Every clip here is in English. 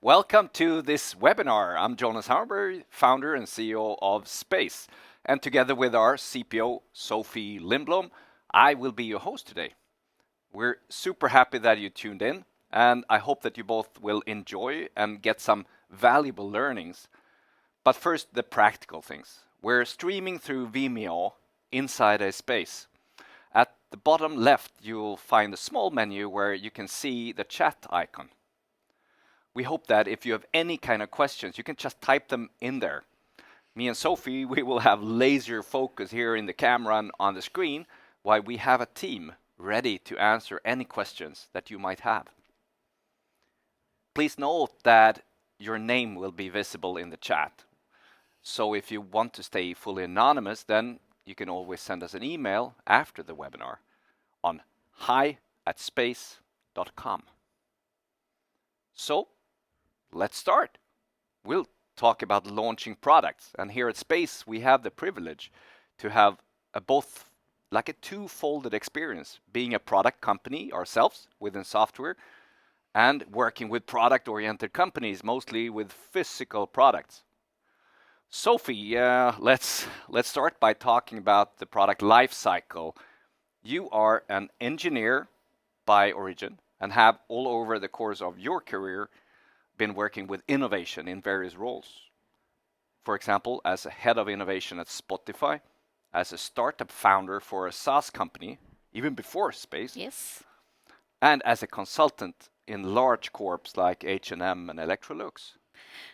Welcome to this webinar. I'm Jonas Hammarberg, founder and CEO of Space. And together with our CPO, Sophie Lindblom, I will be your host today. We're super happy that you tuned in, and I hope that you both will enjoy and get some valuable learnings. But first, the practical things. We're streaming through Vimeo inside a space. At the bottom left, you'll find a small menu where you can see the chat icon. We hope that if you have any kind of questions, you can just type them in there. Me and Sophie, we will have laser focus here in the camera and on the screen, while we have a team ready to answer any questions that you might have. Please note that your name will be visible in the chat. So if you want to stay fully anonymous, then you can always send us an email after the webinar on hi@space.com. So, let's start. We'll talk about launching products, and here at Space we have the privilege to have both like a two-folded experience, being a product company ourselves within software and working with product-oriented companies, mostly with physical products. Sophie, let's start by talking about the product life cycle. You are an engineer by origin and have all over the course of your career been working with innovation in various roles. For example, as a head of innovation at Spotify, as a startup founder for a SaaS company, even before Space. Yes. And as a consultant in large corps like H&M and Electrolux.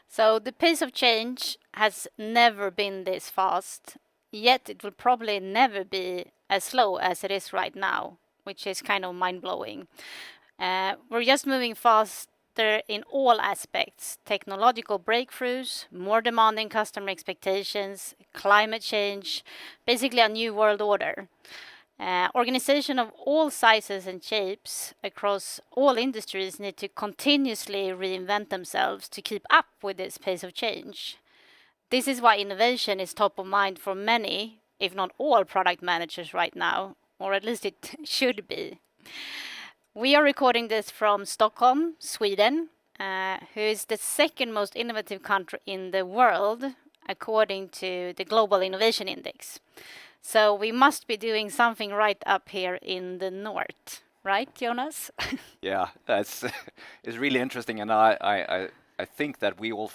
So the pace of change has never been this fast, yet it will probably never be as slow as it is right now, which is kind of mind-blowing. We're just moving faster in all aspects: technological breakthroughs, more demanding customer expectations, climate change, basically a new world order. Organization of all sizes and shapes across all industries need to continuously reinvent themselves to keep up with this pace of change. This is why innovation is top of mind for many, if not all, product managers right now, or at least it should be. We are recording this from Stockholm, Sweden, who is the second most innovative country in the world, according to the Global Innovation Index. So we must be doing something right up here in the north, right, Jonas? Yeah, that's it's really interesting, and I think that we all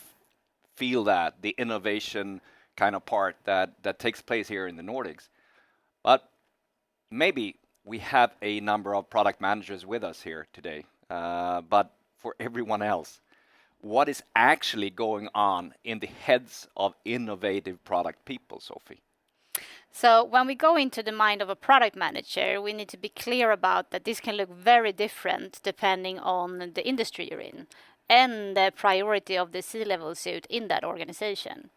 feel that the innovation kind of part that takes place here in the Nordics. But maybe we have a number of product managers with us here today, but for everyone else, what is actually going on in the heads of innovative product people, Sophie? So when we go into the mind of a product manager, we need to be clear about that this can look very different depending on the industry you're in and the priority of the C-level suit in that organization.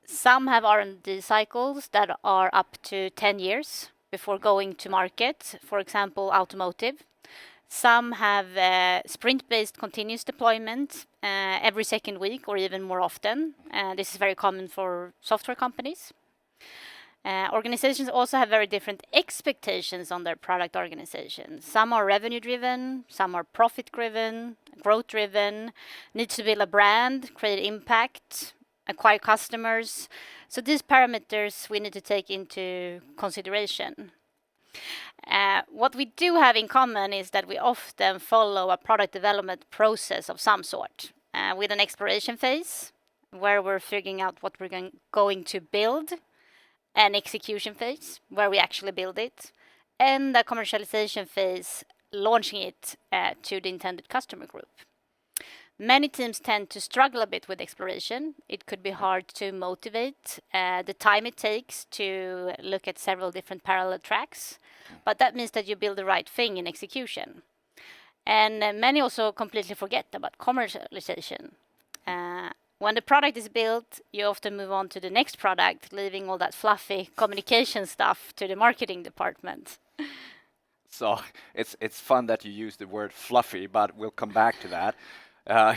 Some have R&D cycles that are up to 10 years before going to market, for example, automotive. Some have sprint-based continuous deployment every second week or even more often. This is very common for software companies. Organizations also have very different expectations on their product organization. Some are revenue-driven, some are profit-driven, growth-driven, need to build a brand, create impact, acquire customers. So these parameters we need to take into consideration. What we do have in common is that we often follow a product development process of some sort, with an exploration phase, where we're figuring out what we're going to build, an execution phase, where we actually build it, and a commercialization phase, launching it to the intended customer group. Many teams tend to struggle a bit with exploration. It could be hard to motivate the time it takes to look at several different parallel tracks, but that means that you build the right thing in execution. And many also completely forget about commercialization. When the product is built, you often move on to the next product, leaving all that fluffy communication stuff to the marketing department. So it's fun that you use the word fluffy, but we'll come back to that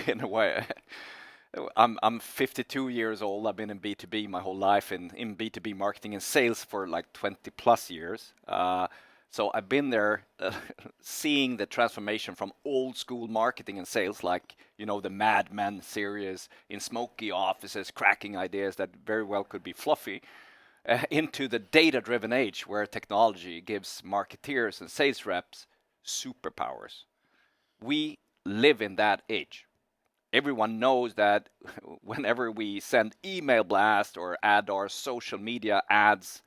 in a way. I'm 52 years old. I've been in B2B my whole life, in B2B marketing and sales for like 20 plus years. So I've been there seeing the transformation from old school marketing and sales, like, you know, the Mad Men series in smoky offices, cracking ideas that very well could be fluffy, into the data-driven age where technology gives marketeers and sales reps superpowers. We live in that age. Everyone knows that whenever we send email blast or add our social media ads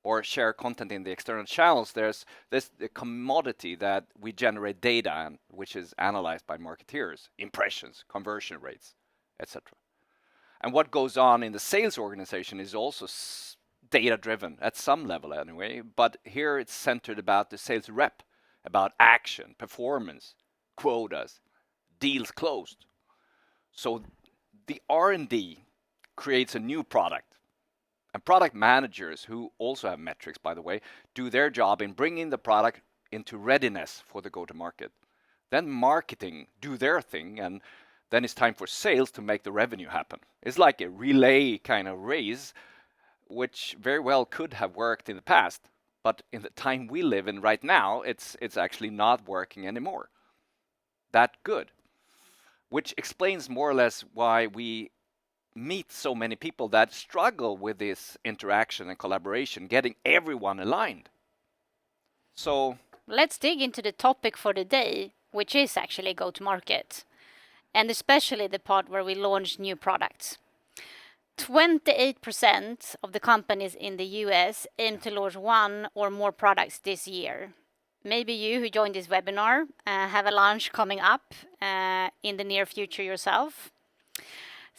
or share content in the external channels, there's this the commodity that we generate data, which is analyzed by marketeers, impressions, conversion rates, etc. And what goes on in the sales organization is also data driven at some level anyway, but here it's centered about the sales rep, about action, performance, quotas, deals closed. So the R&D creates a new product. And product managers, who also have metrics, by the way, do their job in bringing the product into readiness for the go-to-market. Then marketing do their thing, and then it's time for sales to make the revenue happen. It's like a relay kind of race, which very well could have worked in the past, but in the time we live in right now, it's actually not working anymore that good, which explains more or less why we meet so many people that struggle with this interaction and collaboration, getting everyone aligned. So let's dig into the topic for the day, which is actually go-to-market, and especially the part where we launch new products. 28% of the companies in the US aim to launch one or more products this year. Maybe you who joined this webinar have a launch coming up in the near future yourself.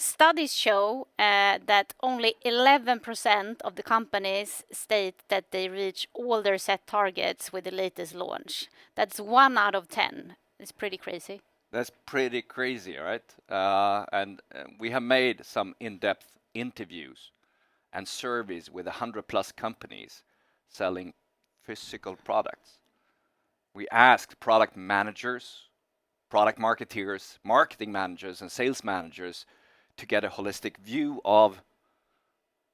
Studies show that only 11% of the companies state that they reach all their set targets with the latest launch. That's 1 out of 10. It's pretty crazy. That's pretty crazy, right? And we have made some in-depth interviews and surveys with 100 plus companies selling physical products. We asked product managers, product marketeers, marketing managers, and sales managers to get a holistic view of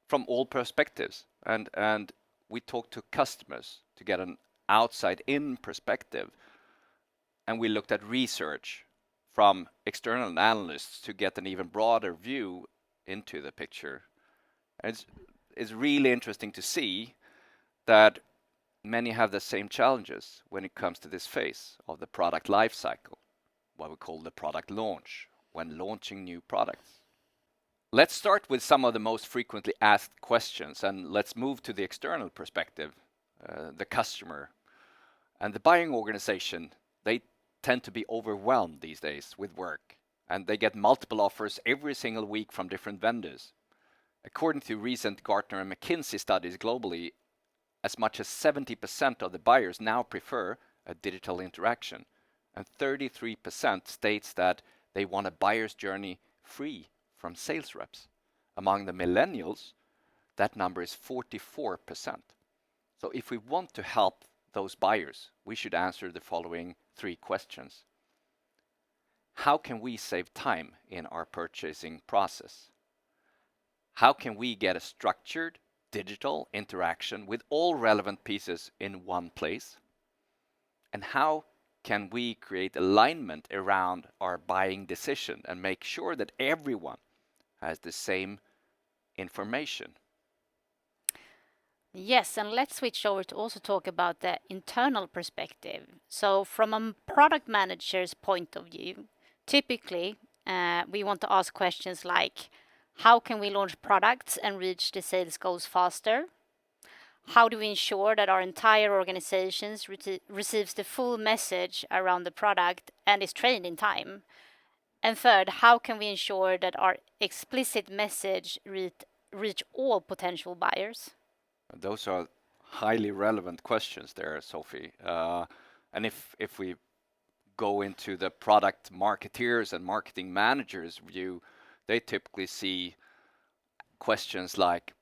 from all perspectives, and we talked to customers to get an outside-in perspective, and we looked at research from external analysts to get an even broader view into the picture. And it's really interesting to see that many have the same challenges when it comes to this phase of the product life cycle, what we call the product launch, when launching new products. Let's start with some of the most frequently asked questions, and let's move to the external perspective, the customer. And the buying organization, they tend to be overwhelmed these days with work, and they get multiple offers every single week from different vendors. According to recent Gartner and McKinsey studies globally, as much as 70% of the buyers now prefer a digital interaction, and 33% states that they want a buyer's journey free from sales reps. Among the millennials, that number is 44%. So if we want to help those buyers, we should answer the following 3 questions. How can we save time in our purchasing process? How can we get a structured digital interaction with all relevant pieces in one place? And how can we create alignment around our buying decision and make sure that everyone has the same information? Yes, and let's switch over to also talk about the internal perspective. So from a product manager's point of view, typically we want to ask questions like, how can we launch products and reach the sales goals faster? How do we ensure that our entire organization receives the full message around the product and is trained in time? And third, how can we ensure that our explicit message reach all potential buyers? Those are highly relevant questions there, Sophie. And if we go into the product marketeers and marketing managers view, they typically see questions like,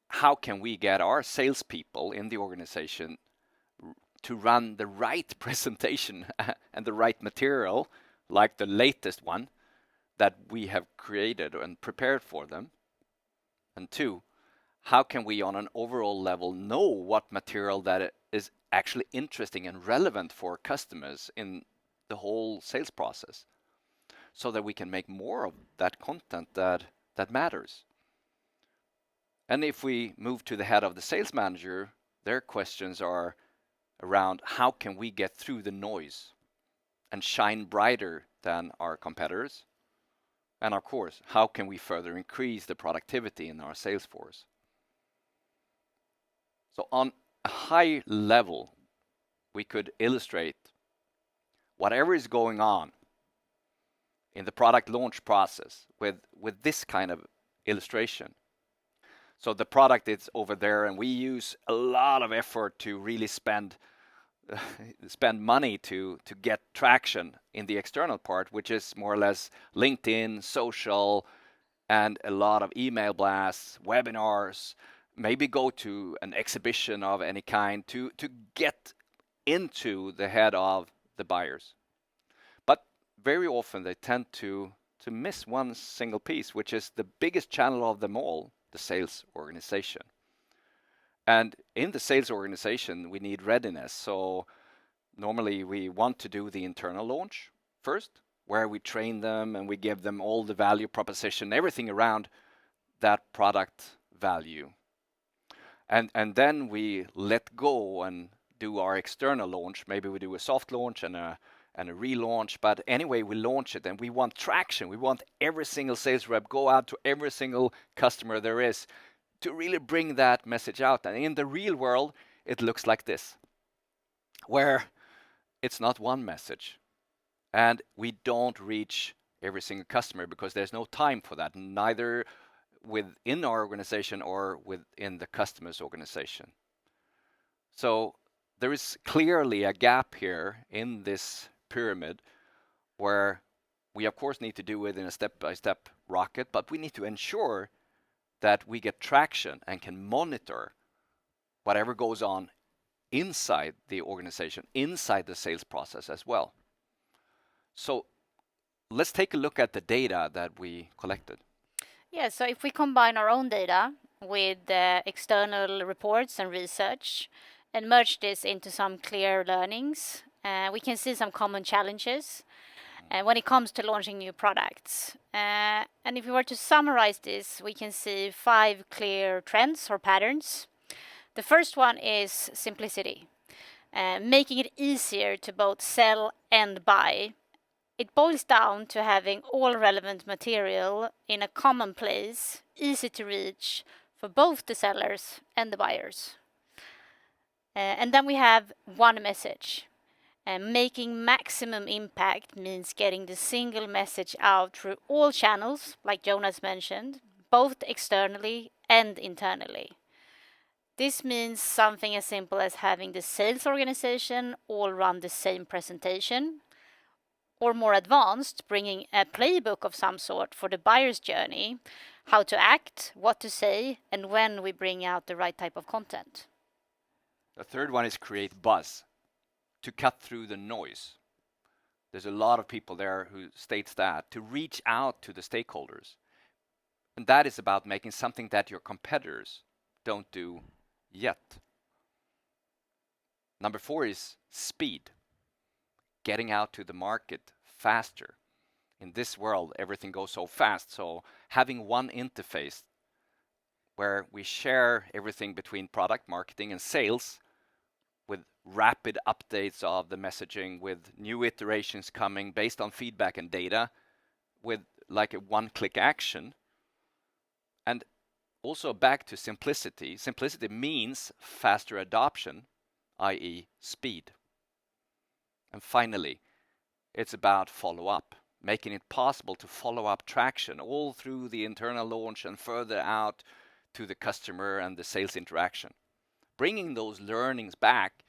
how can we get our salespeople in the organization to run the right presentation and the right material, like the latest one that we have created and prepared for them? And 2, how can we on an overall level know what material that is actually interesting and relevant for customers in the whole sales process, so that we can make more of that content that matters. And if we move to the head of the sales manager, their questions are around how can we get through the noise and shine brighter than our competitors? And of course, how can we further increase the productivity in our sales force? So on a high level, we could illustrate whatever is going on in the product launch process with this kind of illustration. So the product is over there, and we use a lot of effort to really spend money to get traction in the external part, which is more or less LinkedIn, social, and a lot of email blasts, webinars, maybe go to an exhibition of any kind to get into the head of the buyers. But very often they tend to miss one single piece, which is the biggest channel of them all, the sales organization. And in the sales organization, we need readiness. So normally we want to do the internal launch first, where we train them and we give them all the value proposition, everything around that product value. And then we let go and do our external launch. Maybe we do a soft launch and a relaunch, but anyway, we launch it and we want traction. We want every single sales rep go out to every single customer there is to really bring that message out. And in the real world, it looks like this, where it's not one message and we don't reach every single customer because there's no time for that, neither within our organization or within the customer's organization. So there is clearly a gap here in this pyramid where we of course need to do it in a step-by-step rocket, but we need to ensure that we get traction and can monitor whatever goes on inside the organization, inside the sales process as well. So let's take a look at the data that we collected. Yeah, so if we combine our own data with external reports and research and merge this into some clear learnings, we can see some common challenges when it comes to launching new products. And if we were to summarize this, we can see 5 clear trends or patterns. The first one is simplicity, making it easier to both sell and buy. It boils down to having all relevant material in a common place, easy to reach for both the sellers and the buyers. And then we have one message. Making maximum impact means getting the single message out through all channels, like Jonas mentioned, both externally and internally. This means something as simple as having the sales organization all run the same presentation, or more advanced, bringing a playbook of some sort for the buyer's journey, how to act, what to say, and when we bring out the right type of content. The third one is create buzz, to cut through the noise. There's a lot of people there who states that, to reach out to the stakeholders. And that is about making something that your competitors don't do yet. Number 4 is speed. Getting out to the market faster. In this world, everything goes so fast, so having one interface where we share everything between product, marketing, and sales with rapid updates of the messaging, with new iterations coming based on feedback and data, with like a one-click action. And also back to simplicity. Simplicity means faster adoption, i.e. speed. And finally, it's about follow-up, making it possible to follow up traction all through the internal launch and further out to the customer and the sales interaction. Bringing those learnings back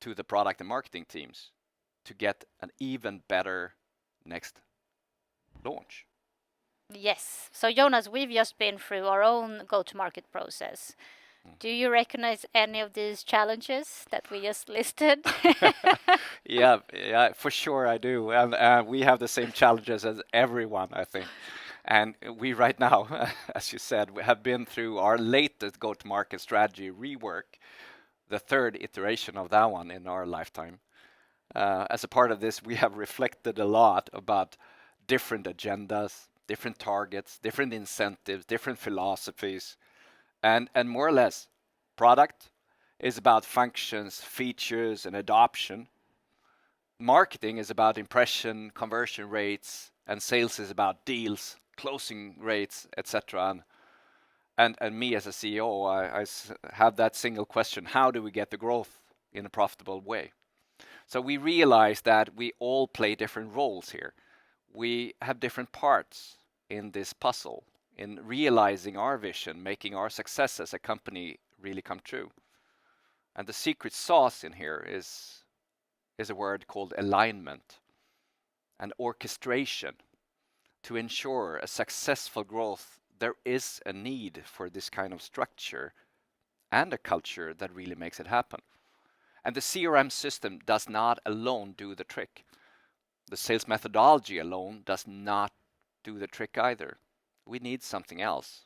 to the product and marketing teams to get an even better next launch. Yes. So Jonas, we've just been through our own go-to-market process. Do you recognize any of these challenges that we just listed? Yeah, for sure I do. And we have the same challenges as everyone, I think. And we right now, as you said, we have been through our latest go-to-market strategy rework, the third iteration of that one in our lifetime. As a part of this, we have reflected a lot about different agendas, different targets, different incentives, different philosophies, and more or less, product is about functions, features, and adoption. Marketing is about impression, conversion rates, and sales is about deals, closing rates, etc. And me as a CEO, have that single question: how do we get the growth in a profitable way? So we realize that we all play different roles here. We have different parts in this puzzle, in realizing our vision, making our success as a company really come true. And the secret sauce in here is a word called alignment and orchestration. To ensure a successful growth, there is a need for this kind of structure and a culture that really makes it happen. And the CRM system does not alone do the trick. The sales methodology alone does not do the trick either. We need something else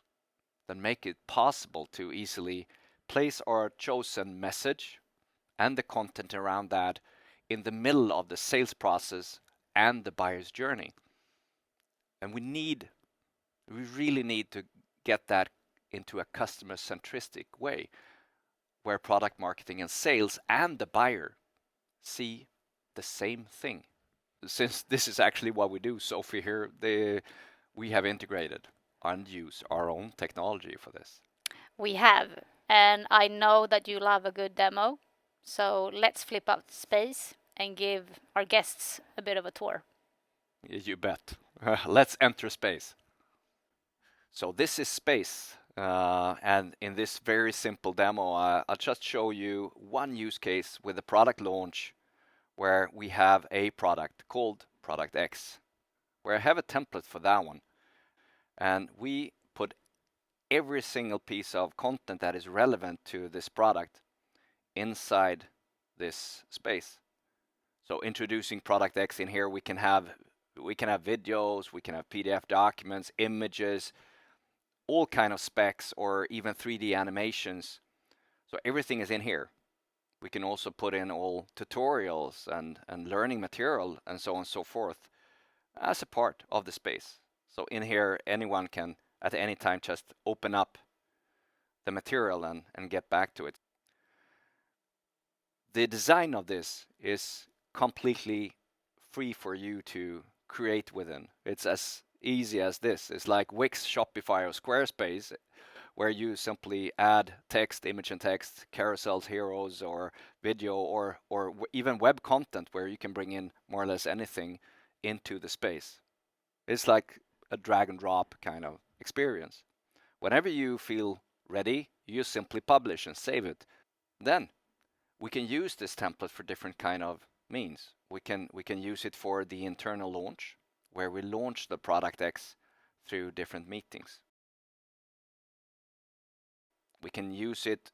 that make it possible to easily place our chosen message and the content around that in the middle of the sales process and the buyer's journey. And we really need to get that into a customer centristic way, where product marketing and sales and the buyer see the same thing. Since this is actually what we do, Sophie, here, we have integrated and use our own technology for this. We have, and I know that you love a good demo. So let's flip out space and give our guests a bit of a tour. You bet. Let's enter space. So this is space. And in this very simple demo, I'll just show you one use case with a product launch where we have a product called Product X, where I have a template for that one. And we put every single piece of content that is relevant to this product inside this space. So introducing Product X in here, we can have videos, we can have PDF documents, images, all kind of specs, or even 3D animations. So everything is in here. We can also put in all tutorials and learning material and so on and so forth as a part of the space. So in here, anyone can at any time just open up the material and get back to it. The design of this is completely free for you to create within. It's as easy as this. It's like Wix, Shopify, or Squarespace, where you simply add text, image and text, carousels, heroes, or video, or even web content, where you can bring in more or less anything into the space. It's like a drag and drop kind of experience. Whenever you feel ready, you simply publish and save it. Then we can use this template for different kind of means. We can use it for the internal launch, where we launch the Product X through different meetings. We can use it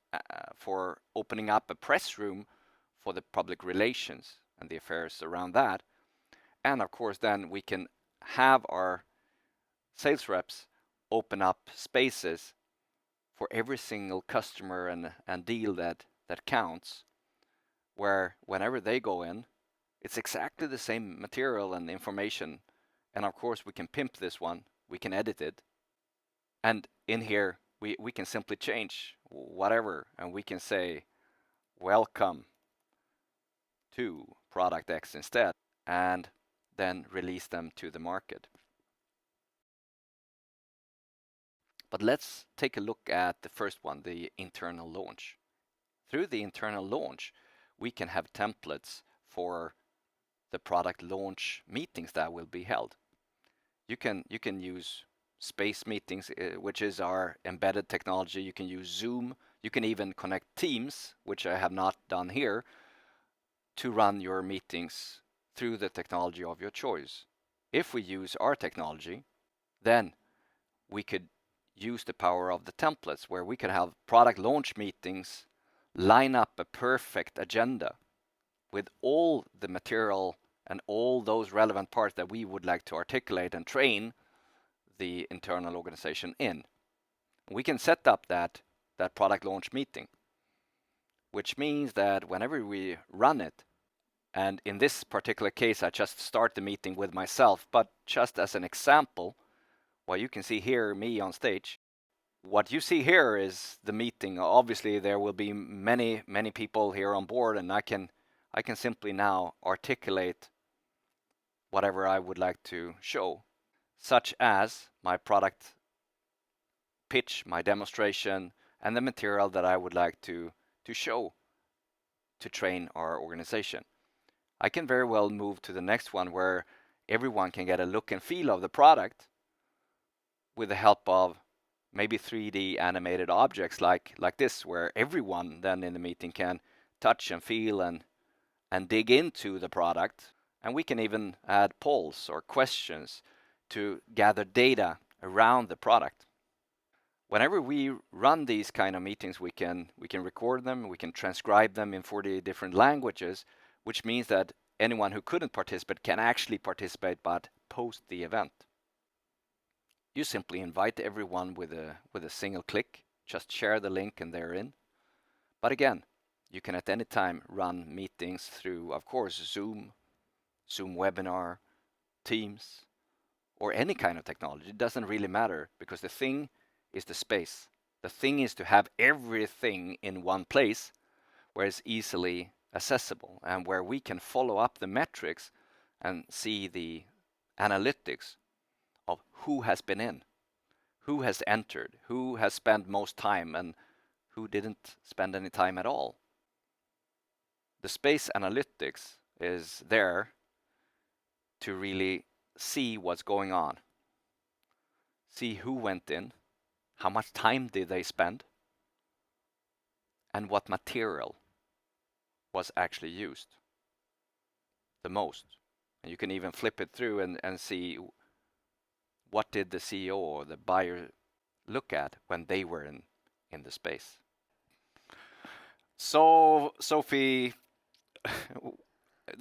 for opening up a press room for the public relations and the affairs around that. And of course, then we can have our sales reps open up spaces for every single customer and deal that counts, where whenever they go in, it's exactly the same material and information. And of course, we can pimp this one, we can edit it. And in here, we can simply change whatever, and we can say, welcome to Product X instead, and then release them to the market. But let's take a look at the first one, the internal launch. Through the internal launch, we can have templates for the product launch meetings that will be held. You can use Space Meetings, which is our embedded technology. You can use Zoom. You can even connect Teams, which I have not done here, to run your meetings through the technology of your choice. If we use our technology, then we could use the power of the templates, where we could have product launch meetings, line up a perfect agenda with all the material and all those relevant parts that we would like to articulate and train the internal organization in. We can set up that product launch meeting which means that whenever we run it, and in this particular case, I just start the meeting with myself, but just as an example, well, you can see here me on stage. What you see here is the meeting. Obviously, there will be many, many people here on board, and I can simply now articulate whatever I would like to show, such as my product pitch, my demonstration, and the material that I would like to show to train our organization. I can very well move to the next one where everyone can get a look and feel of the product with the help of maybe 3D animated objects like this, where everyone then in the meeting can touch and feel and dig into the product. And we can even add polls or questions to gather data around the product. Whenever we run these kind of meetings, we can record them, we can transcribe them in 40 different languages, which means that anyone who couldn't participate can actually participate but post the event. You simply invite everyone with a single click, just share the link and they're in. But again, you can at any time run meetings through, of course, Zoom Webinar, Teams, or any kind of technology. It doesn't really matter, because the thing is the space. The thing is to have everything in one place where it's easily accessible and where we can follow up the metrics and see the analytics of who has been in, who has entered, who has spent most time, and who didn't spend any time at all. The space analytics is there to really see what's going on, see who went in, how much time did they spend, and what material was actually used the most. And you can even flip it through and see what did the CEO or the buyer look at when they were in the space. So, Sophie,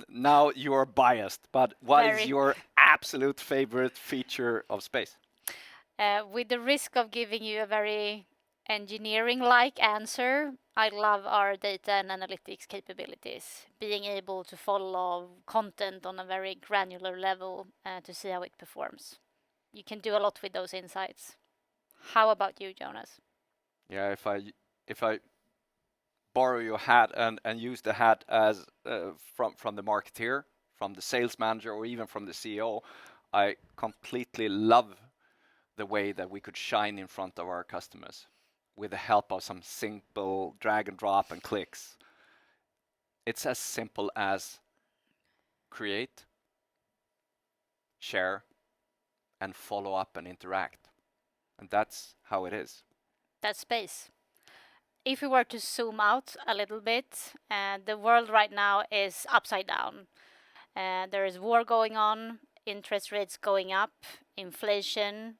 now you're biased, but what is your absolute favorite feature of Space? With the risk of giving you a very engineering-like answer, I love our data and analytics capabilities, being able to follow content on a very granular level to see how it performs. You can do a lot with those insights. How about you, Jonas? Yeah, if I borrow your hat and use the hat as from the marketeer, from the sales manager, or even from the CEO, I completely love the way that we could shine in front of our customers with the help of some simple drag and drop and clicks. It's as simple as create, share, and follow up and interact. And that's how it is. That's Space. If we were to zoom out a little bit, the world right now is upside down. There is war going on, interest rates going up, inflation.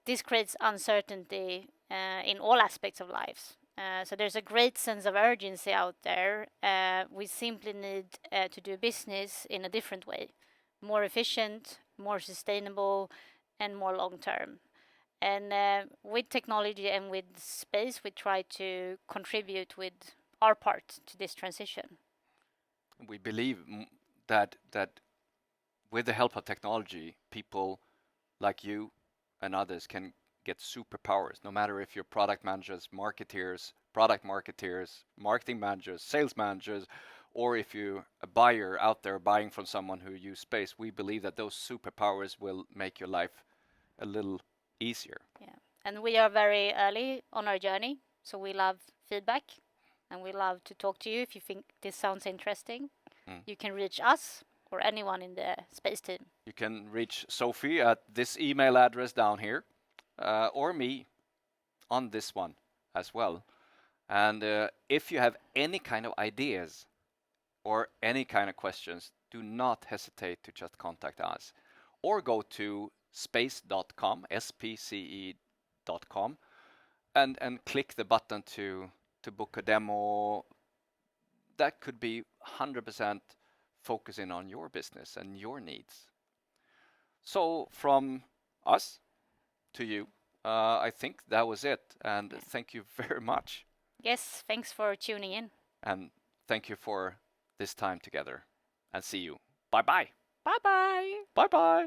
This creates uncertainty in all aspects of lives. So there's a great sense of urgency out there. We simply need to do business in a different way, more efficient, more sustainable, and more long term. And with technology and with Space, we try to contribute with our part to this transition. We believe that with the help of technology, people like you and others can get superpowers, no matter if you're product managers, marketeers, product marketeers, marketing managers, sales managers, or if you're a buyer out there buying from someone who uses Space. We believe that those superpowers will make your life a little easier. Yeah, and we are very early on our journey, so we love feedback and we love to talk to you. If you think this sounds interesting, you can reach us or anyone in the Space team. You can reach Sophie at this email address down here, or me on this one as well. And if you have any kind of ideas or any kind of questions, do not hesitate to just contact us, or go to space.com, spce.com, and click the button to book a demo. That could be 100% focusing on your business and your needs. So from us to you, I think that was it. And thank you very much. Yes, thanks for tuning in. And thank you for this time together. And see you. Bye-bye. Bye bye. Bye-bye.